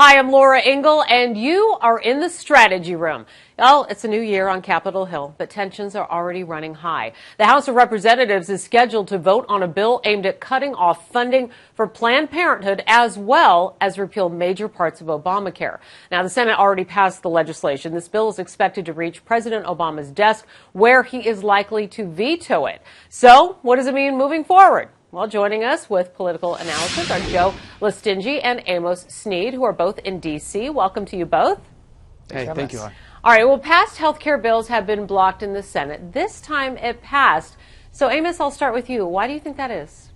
Hi, I'm Laura Engel, and you are in the strategy room. Well, it's a new year on Capitol Hill, but tensions are already running high. The House of Representatives is scheduled to vote on a bill aimed at cutting off funding for Planned Parenthood as well as repeal major parts of Obamacare. Now, the Senate already passed the legislation. This bill is expected to reach President Obama's desk, where he is likely to veto it. So, what does it mean moving forward? Well, joining us with political analysis are Joe Lestingi and Amos Snead, who are both in D.C. Welcome to you both. Hey, thank you, Laura. All right, well, past health care bills have been blocked in the Senate. This time it passed. So, Amos, I'll start with you. Why do you think that is?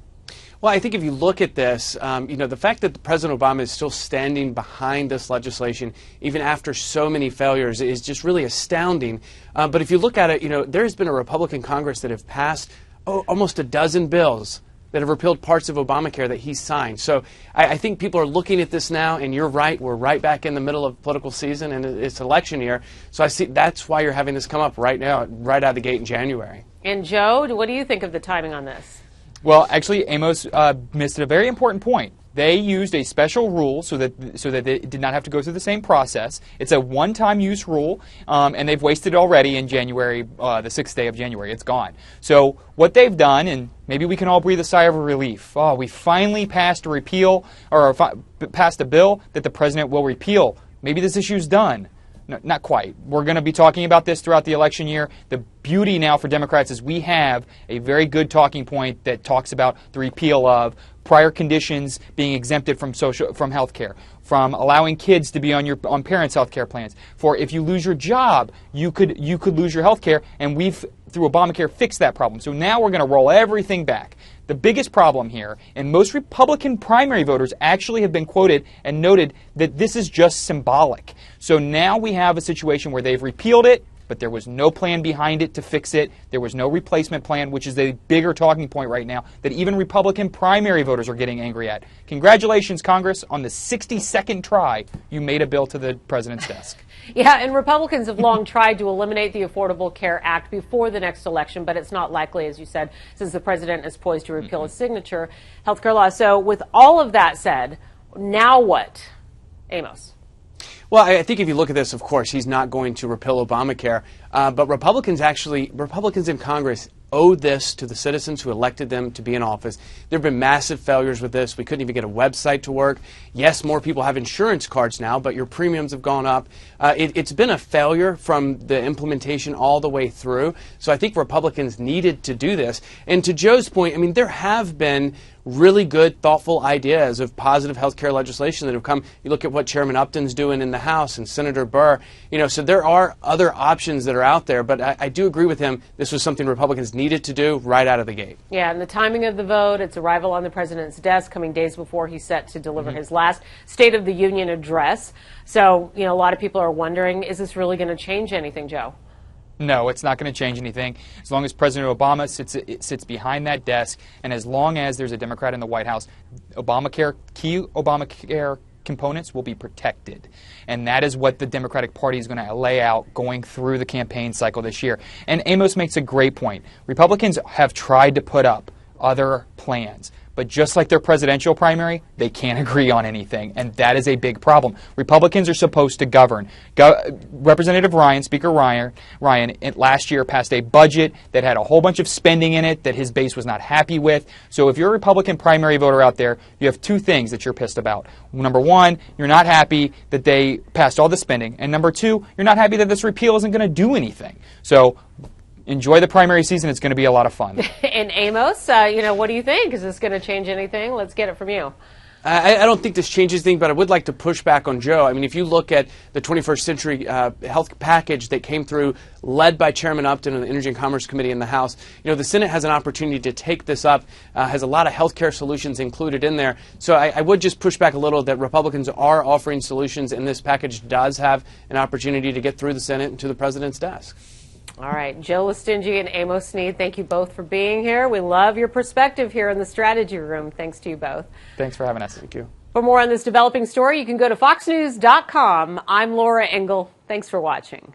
Well, I think if you look at this, the fact that President Obama is still standing behind this legislation, even after so many failures, is just really astounding. But if you look at it, there's been a Republican Congress that have passed almost a dozen bills that have repealed parts of Obamacare that he signed. So I think people are looking at this now, and you're right, we're right back in the middle of political season, and it's election year. So I see that's why you're having this come up right now, right out of the gate in January. And Joe, what do you think of the timing on this? Well, actually, Amos missed a very important point. They used a special rule so that they did not have to go through the same process. It's a one-time use rule, and they've wasted it already in January, the 6th day of January. It's gone. So what they've done, and maybe we can all breathe a sigh of relief. Oh, we finally passed a repeal, or passed a bill that the president will repeal. Maybe this issue's done. No, not quite. We're going to be talking about this throughout the election year. The beauty now for Democrats is we have a very good talking point that talks about the repeal of prior conditions being exempted from health care, from allowing kids to be on parents' health care plans. For if you lose your job, you could lose your health care, and we've through Obamacare fixed that problem. So now we're going to roll everything back. The biggest problem here, and most Republican primary voters actually have been quoted and noted that this is just symbolic. So now we have a situation where they've repealed it, but there was no plan behind it to fix it. There was no replacement plan, which is a bigger talking point right now that even Republican primary voters are getting angry at. Congratulations, Congress, on the 62nd try you made a bill to the president's desk. Yeah, and Republicans have long tried to eliminate the Affordable Care Act before the next election, but it's not likely, as you said, since the president is poised to repeal his signature health care law. So with all of that said, now what? Amos? Well, I think if you look at this, of course, he's not going to repeal Obamacare. But Republicans in Congress owe this to the citizens who elected them to be in office. There have been massive failures with this. We couldn't even get a website to work. Yes, more people have insurance cards now, but your premiums have gone up. It's been a failure from the implementation all the way through. So I think Republicans needed to do this. And to Joe's point, there have been really good, thoughtful ideas of positive health care legislation that have come. You look at what Chairman Upton's doing in the House and Senator Burr. So there are other options that are out there. But I do agree with him. This was something Republicans needed to do right out of the gate. Yeah, and the timing of the vote, its arrival on the president's desk coming days before he's set to deliver his last State of the Union address. So, a lot of people are wondering, is this really going to change anything, Joe? No, it's not going to change anything. As long as President Obama sits behind that desk, and as long as there's a Democrat in the White House, key Obamacare components will be protected. And that is what the Democratic Party is going to lay out going through the campaign cycle this year. And Amos makes a great point. Republicans have tried to put up other plans. But just like their presidential primary, they can't agree on anything, and that is a big problem. Republicans are supposed to govern. Representative Ryan, Speaker Ryan, last year passed a budget that had a whole bunch of spending in it that his base was not happy with. So if you're a Republican primary voter out there, you have two things that you're pissed about. Number one, you're not happy that they passed all the spending, and number two, you're not happy that this repeal isn't going to do anything. So enjoy the primary season. It's going to be a lot of fun. And Amos, what do you think? Is this going to change anything? Let's get it from you. I don't think this changes anything, but I would like to push back on Joe. If you look at the 21st Century Health package that came through, led by Chairman Upton and the Energy and Commerce Committee in the House, the Senate has an opportunity to take this up, has a lot of health care solutions included in there. So I would just push back a little that Republicans are offering solutions, and this package does have an opportunity to get through the Senate and to the president's desk. All right, Joe Lestingi and Amos Snead, thank you both for being here. We love your perspective here in the strategy room. Thanks to you both. Thanks for having us. Thank you. For more on this developing story, you can go to foxnews.com. I'm Laura Engel. Thanks for watching.